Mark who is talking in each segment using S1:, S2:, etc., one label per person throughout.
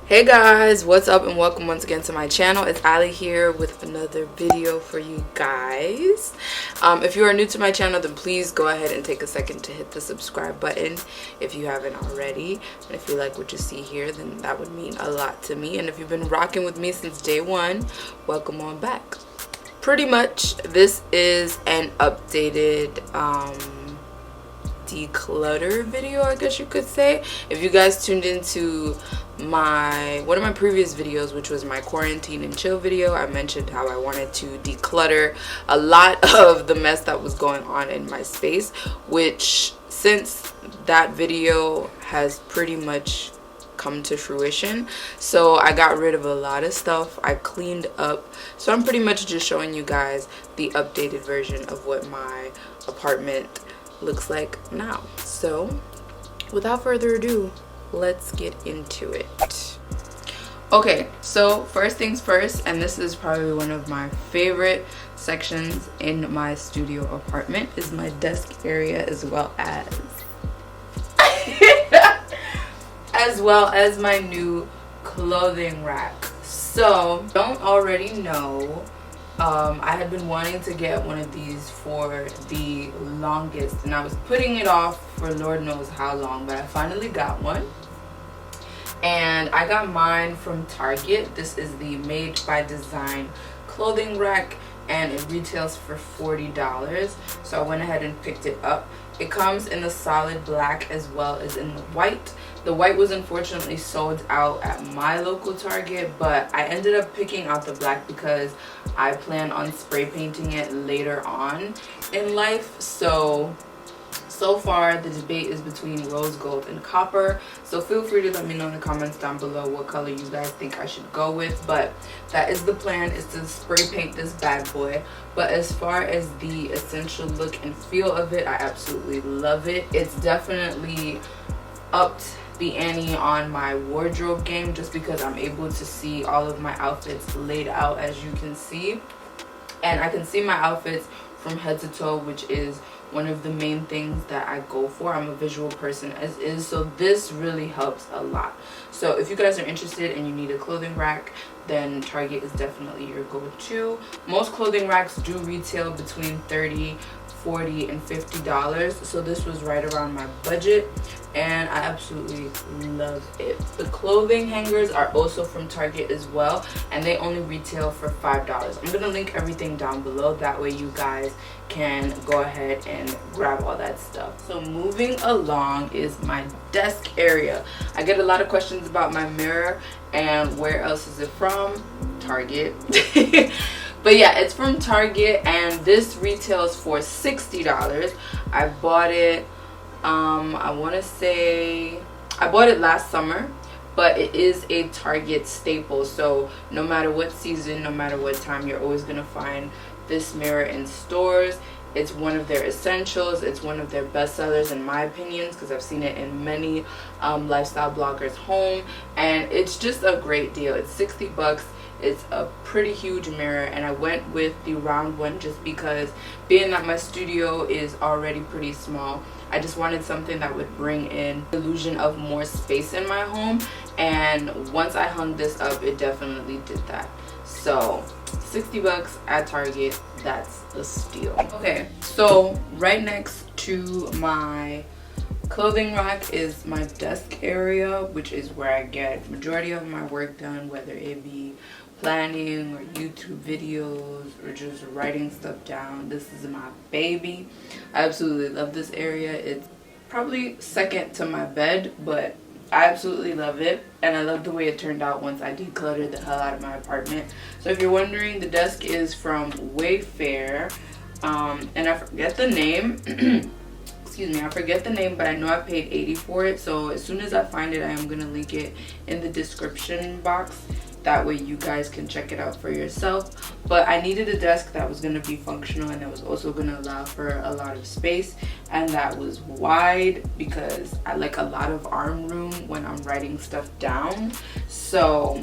S1: Hey guys, what's up and welcome once again to my channel. It's Ali here with another video for you guys. If you are new to my channel, then please go ahead and take a second to hit the subscribe button if you haven't already. And if you like what you see here, then that would mean a lot to me. And if you've been rocking with me since day one, welcome on back. Pretty much this is an updated declutter video, I guess you could say. If you guys tuned into one of my previous videos, which was my quarantine and chill video, I mentioned how I wanted to declutter a lot of the mess that was going on in my space, which since that video has pretty much come to fruition. So I got rid of a lot of stuff, I cleaned up, so I'm pretty much just showing you guys the updated version of what my apartment looks like now. So without further ado, let's get into it. Okay, so first things first, and this is probably one of my favorite sections in my studio apartment, is my desk area, as well as my new clothing rack. So don't already know, I had been wanting to get one of these for the longest, and I was putting it off for Lord knows how long, but I finally got one. And I got mine from Target. This is the Made by Design clothing rack, and it retails for $40. So I went ahead and picked it up. It comes in the solid black as well as in the white. The white was unfortunately sold out at my local Target, but I ended up picking out the black because I plan on spray painting it later on in life. So far the debate is between rose gold and copper, so feel free to let me know in the comments down below what color you guys think I should go with. But that is the plan, is to spray paint this bad boy. But as far as the essential look and feel of it, I absolutely love it. It's definitely upped the ante on my wardrobe game, just because I'm able to see all of my outfits laid out, as you can see, and I can see my outfits from head to toe, which is one of the main things that I go for. I'm a visual person as is, so this really helps a lot. So if you guys are interested and you need a clothing rack, then Target is definitely your go-to. Most clothing racks do retail between $30, $40, and $50, so this was right around my budget, and I absolutely love it. The clothing hangers are also from Target as well, and they only retail for $5. I'm gonna link everything down below, that way you guys can go ahead and grab all that stuff. So moving along is my desk area. I get a lot of questions about my mirror, and where else is it from? Target. But yeah, it's from Target, and this retails for $60. I bought it, I want to say I bought it last summer, but it is a Target staple. So no matter what season, no matter what time, you're always going to find this mirror in stores. It's one of their essentials. It's one of their best sellers in my opinion, because I've seen it in many lifestyle bloggers' home, and it's just a great deal. It's 60 bucks. It's a pretty huge mirror, and I went with the round one just because, being that my studio is already pretty small, I just wanted something that would bring in the illusion of more space in my home, and once I hung this up, it definitely did that. So 60 bucks at Target, that's a steal. Okay, so right next to my clothing rack is my desk area, which is where I get majority of my work done, whether it be planning or YouTube videos or just writing stuff down. This is my baby. I absolutely love this area. It's probably second to my bed, but I absolutely love it, and I love the way it turned out once I decluttered the hell out of my apartment. So if you're wondering, the desk is from Wayfair, and I forget the name. Excuse me, I forget the name, but I know I paid $80 for it. So as soon as I find it, I am gonna link it in the description box. That way you guys can check it out for yourself. But I needed a desk that was going to be functional and that was also going to allow for a lot of space, and that was wide, because I like a lot of arm room when I'm writing stuff down. So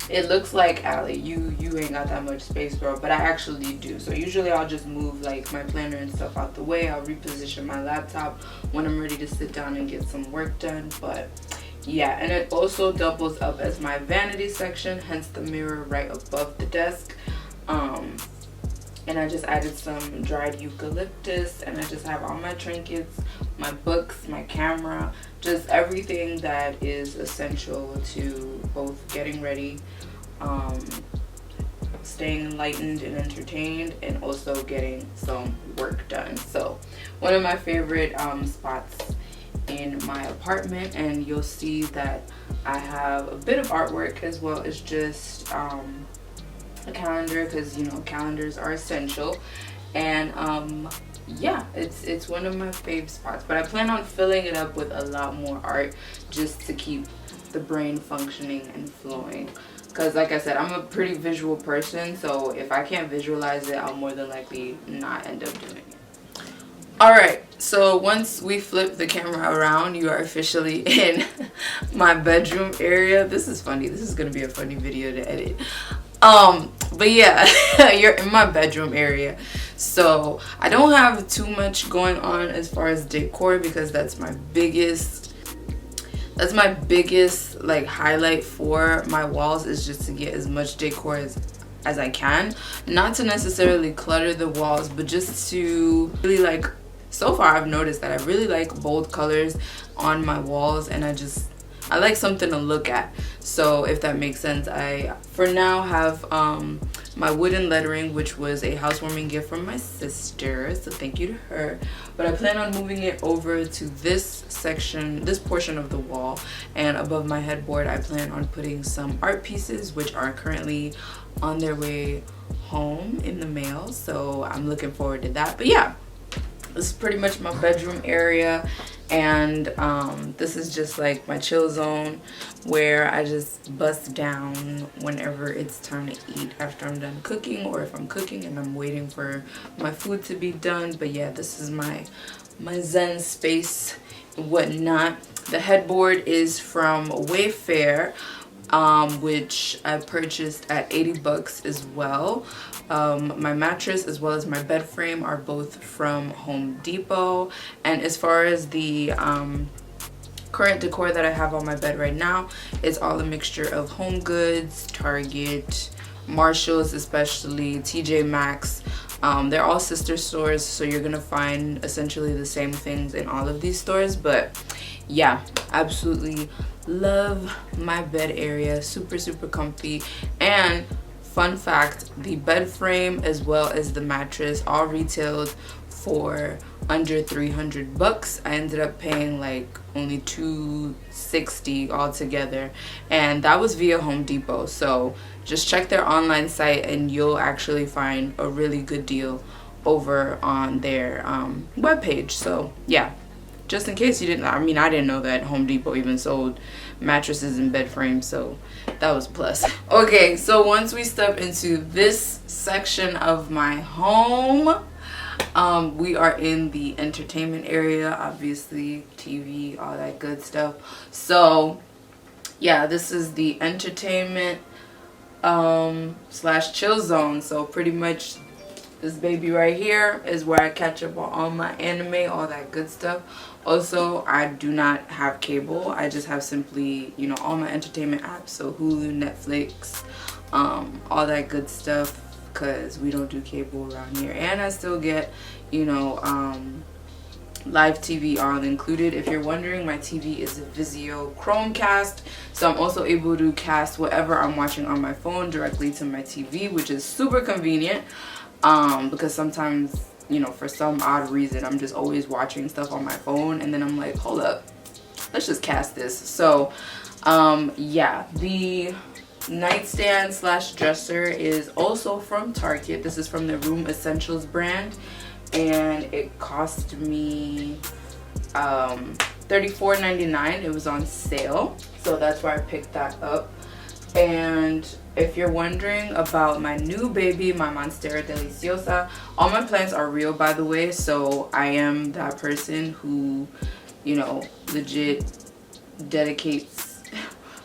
S1: it looks like, Allie, you ain't got that much space, girl, but I actually do. So usually I'll just move like my planner and stuff out the way. I'll reposition my laptop when I'm ready to sit down and get some work done. But yeah, and it also doubles up as my vanity section, hence the mirror right above the desk. And I just added some dried eucalyptus, and I just have all my trinkets, my books, my camera, just everything that is essential to both getting ready, staying enlightened and entertained, and also getting some work done. So one of my favorite spots in my apartment, and you'll see that I have a bit of artwork as well as just a calendar, because you know calendars are essential. And yeah, it's one of my fave spots, but I plan on filling it up with a lot more art just to keep the brain functioning and flowing, because like I said, I'm a pretty visual person, so if I can't visualize it, I'll more than likely not end up doing it. Alright, so once we flip the camera around, you are officially in my bedroom area. This is funny, this is gonna be a funny video to edit. But yeah, you're in my bedroom area. So I don't have too much going on as far as decor, because that's my biggest like highlight for my walls, is just to get as much decor as I can. Not to necessarily clutter the walls, but just to really like, so far I've noticed that I really like bold colors on my walls, and I like something to look at. So if that makes sense, I for now have my wooden lettering, which was a housewarming gift from my sister, so thank you to her. But I plan on moving it over to this section, this portion of the wall, and above my headboard I plan on putting some art pieces, which are currently on their way home in the mail, so I'm looking forward to that. But yeah, this is pretty much my bedroom area, and this is just like my chill zone where I just bust down whenever it's time to eat after I'm done cooking, or if I'm cooking and I'm waiting for my food to be done. But yeah, this is my zen space and whatnot. The headboard is from Wayfair, which I purchased at 80 bucks as well. My mattress as well as my bed frame are both from Home Depot. And as far as the current decor that I have on my bed right now, it's all a mixture of Home Goods, Target, Marshalls, especially TJ Maxx. They're all sister stores, so you're gonna find essentially the same things in all of these stores. But yeah, absolutely love my bed area. Super comfy. And fun fact, the bed frame as well as the mattress all retailed for under 300 bucks. I ended up paying like only $260 altogether, and that was via Home Depot. So just check their online site and you'll actually find a really good deal over on their webpage. So yeah, just in case you didn't, I mean, I didn't know that Home Depot even sold mattresses and bed frames, so that was a plus. Okay, so once we step into this section of my home, we are in the entertainment area, obviously TV, all that good stuff. So yeah, this is the entertainment slash chill zone. So pretty much this baby right here is where I catch up on all my anime, all that good stuff. Also, I do not have cable. I just have simply, you know, all my entertainment apps. So Hulu, Netflix, all that good stuff, because we don't do cable around here. And I still get, you know, live TV all included. If you're wondering, my TV is a Vizio Chromecast, so I'm also able to cast whatever I'm watching on my phone directly to my TV, which is super convenient, because sometimes, you know, for some odd reason, I'm just always watching stuff on my phone, and then I'm like, hold up, let's just cast this. So yeah, the nightstand slash dresser is also from Target. This is from the Room Essentials brand, and it cost me $34.99. It was on sale, so that's why I picked that up. And if you're wondering about my new baby, my Monstera Deliciosa, all my plants are real, by the way. So I am that person who, you know, legit dedicates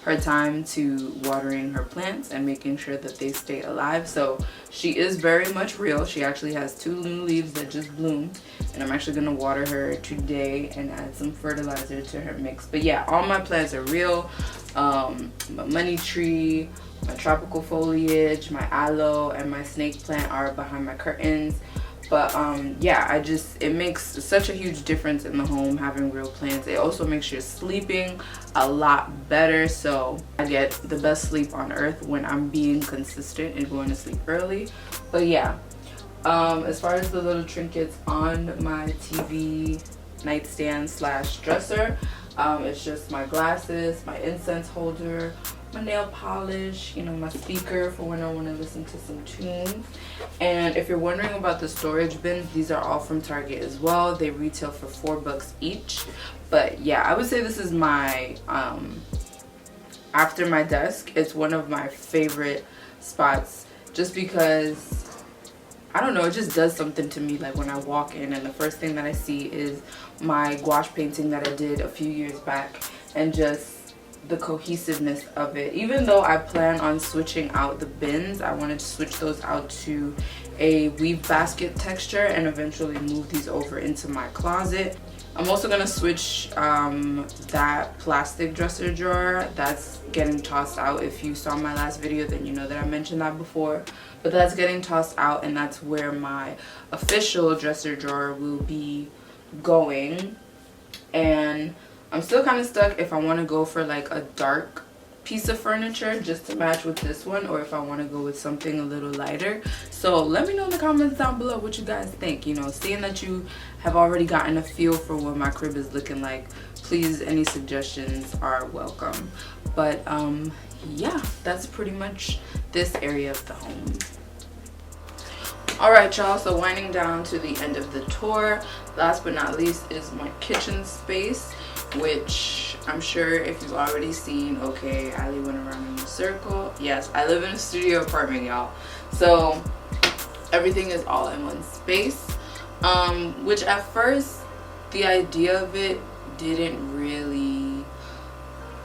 S1: her time to watering her plants and making sure that they stay alive. So she is very much real. She actually has 2 new leaves that just bloomed, and I'm actually gonna water her today and add some fertilizer to her mix. But yeah, all my plants are real. My money tree, my tropical foliage, my aloe, and my snake plant are behind my curtains. But yeah, it makes such a huge difference in the home having real plants. It also makes your sleeping a lot better. So I get the best sleep on earth when I'm being consistent and going to sleep early. But yeah, as far as the little trinkets on my TV nightstand slash dresser, it's just my glasses, my incense holder, my nail polish, you know, my speaker for when I want to listen to some tunes. And if you're wondering about the storage bins, these are all from Target as well. They retail for $4 each. But yeah, I would say this is my after my desk, it's one of my favorite spots, just because I don't know, it just does something to me. Like when I walk in and the first thing that I see is my gouache painting that I did a few years back, and just the cohesiveness of it. Even though I plan on switching out the bins, I wanted to switch those out to a weave basket texture and eventually move these over into my closet. I'm also gonna switch that plastic dresser drawer that's getting tossed out. If you saw my last video, then you know that I mentioned that before. But that's getting tossed out, and that's where my official dresser drawer will be going. And I'm still kind of stuck if I want to go for like a dark piece of furniture just to match with this one, or if I want to go with something a little lighter. So let me know in the comments down below what you guys think. You know, seeing that you have already gotten a feel for what my crib is looking like, please, any suggestions are welcome. But yeah, that's pretty much this area of the home. Alright y'all, so winding down to the end of the tour, last but not least is my kitchen space, which I'm sure if you've already seen, okay, Ali went around in a circle. Yes, I live in a studio apartment, y'all. So everything is all in one space, which at first the idea of it didn't really,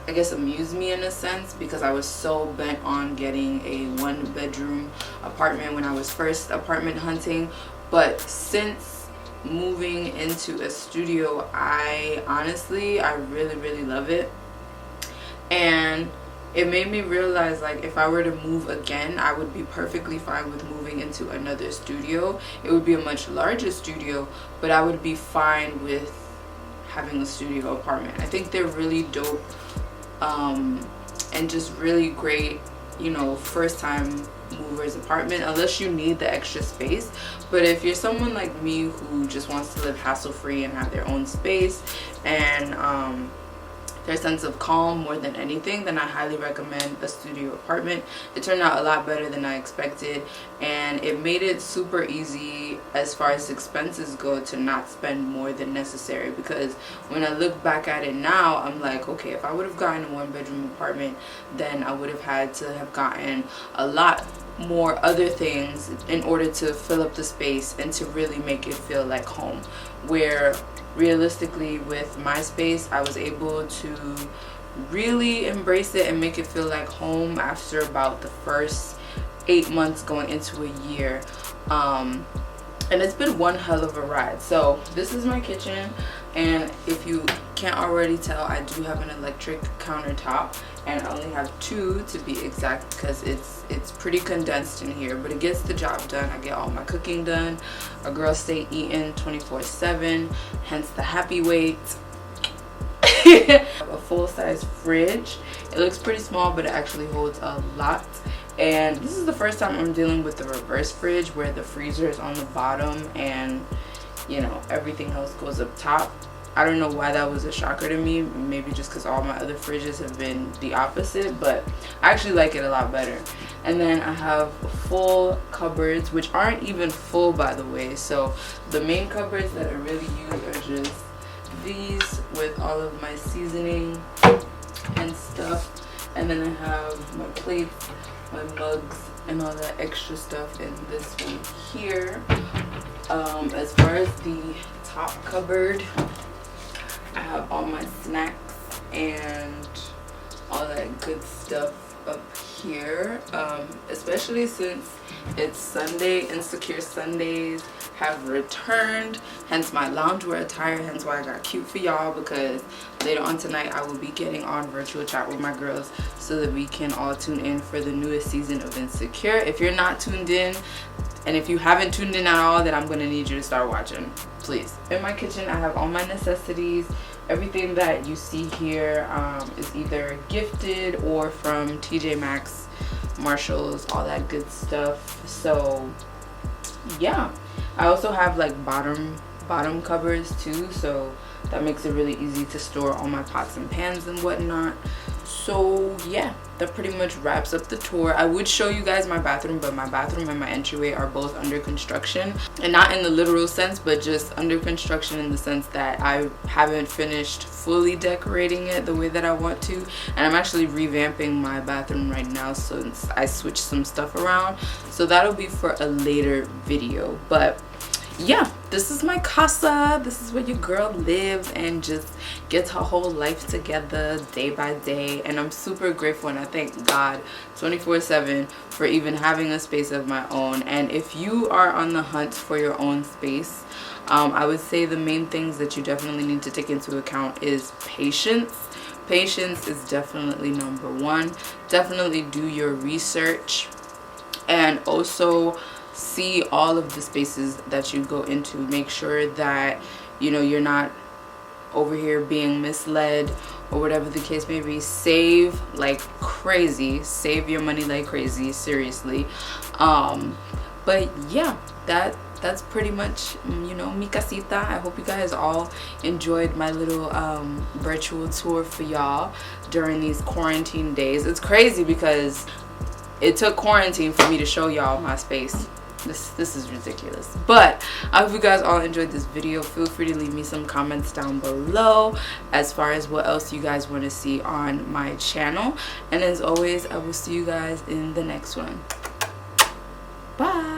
S1: I guess, amuse me in a sense, because I was so bent on getting a 1-bedroom apartment when I was first apartment hunting. But since moving into a studio, I really love it, and it made me realize, like, if I were to move again, I would be perfectly fine with moving into another studio. It would be a much larger studio, but I would be fine with having a studio apartment. I think they're really dope, and just really great, you know, first time movers apartment, unless you need the extra space. But if you're someone like me who just wants to live hassle free and have their own space and their sense of calm more than anything, then I highly recommend a studio apartment. It turned out a lot better than I expected, and it made it super easy as far as expenses go to not spend more than necessary. Because when I look back at it now, I'm like, okay, if I would have gotten a 1-bedroom apartment, then I would have had to have gotten a lot more other things in order to fill up the space and to really make it feel like home. Where realistically with my space, I was able to really embrace it and make it feel like home after about the first 8 months going into a year. And it's been one hell of a ride. So this is my kitchen, and if you can't already tell, I do have an electric countertop, and I only have 2 to be exact, because it's pretty condensed in here, but it gets the job done. I get all my cooking done. A girl stay eating 24/7, hence the happy weight. I have a full-size fridge. It looks pretty small, but it actually holds a lot. And this is the first time I'm dealing with the reverse fridge, where the freezer is on the bottom and, you know, everything else goes up top. I don't know why that was a shocker to me. Maybe just because all my other fridges have been the opposite, but I actually like it a lot better. And then I have full cupboards, which aren't even full, by the way. So the main cupboards that I really use are just these with all of my seasoning and stuff. And then I have my plates, my mugs, and all that extra stuff in this one here. As far as the top cupboard, I have all my snacks and all that good stuff up here, especially since it's Sunday. Insecure Sundays have returned, hence my loungewear attire, hence why I got cute for y'all, because later on tonight I will be getting on virtual chat with my girls so that we can all tune in for the newest season of Insecure. If you're not tuned in, and if you haven't tuned in at all, then I'm gonna need you to start watching, please. In my kitchen I have all my necessities. Everything that you see here is either gifted or from TJ Maxx, Marshalls, all that good stuff. So yeah, I also have like bottom covers too, so that makes it really easy to store all my pots and pans and whatnot. So yeah, that pretty much wraps up the tour. I would show you guys my bathroom, but my bathroom and my entryway are both under construction, and not in the literal sense, but just under construction in the sense that I haven't finished fully decorating it the way that I want to. And I'm actually revamping my bathroom right now since I switched some stuff around, so that'll be for a later video. But yeah, this is my casa. This is where your girl lives and just gets her whole life together day by day. And I'm super grateful, and I thank God 24/7 for even having a space of my own. And if you are on the hunt for your own space, I would say the main things that you definitely need to take into account is patience. Patience is definitely number one. Definitely do your research, and also see all of the spaces that you go into. Make sure that, you know, you're not over here being misled or whatever the case may be. Save like crazy. Save your money like crazy, seriously. But yeah, that's pretty much, you know, mi casita. I hope you guys all enjoyed my little virtual tour for y'all during these quarantine days. It's crazy because it took quarantine for me to show y'all my space. This is ridiculous. But I hope you guys all enjoyed this video. Feel free to leave me some comments down below as far as what else you guys want to see on my channel. And as always, I will see you guys in the next one. Bye.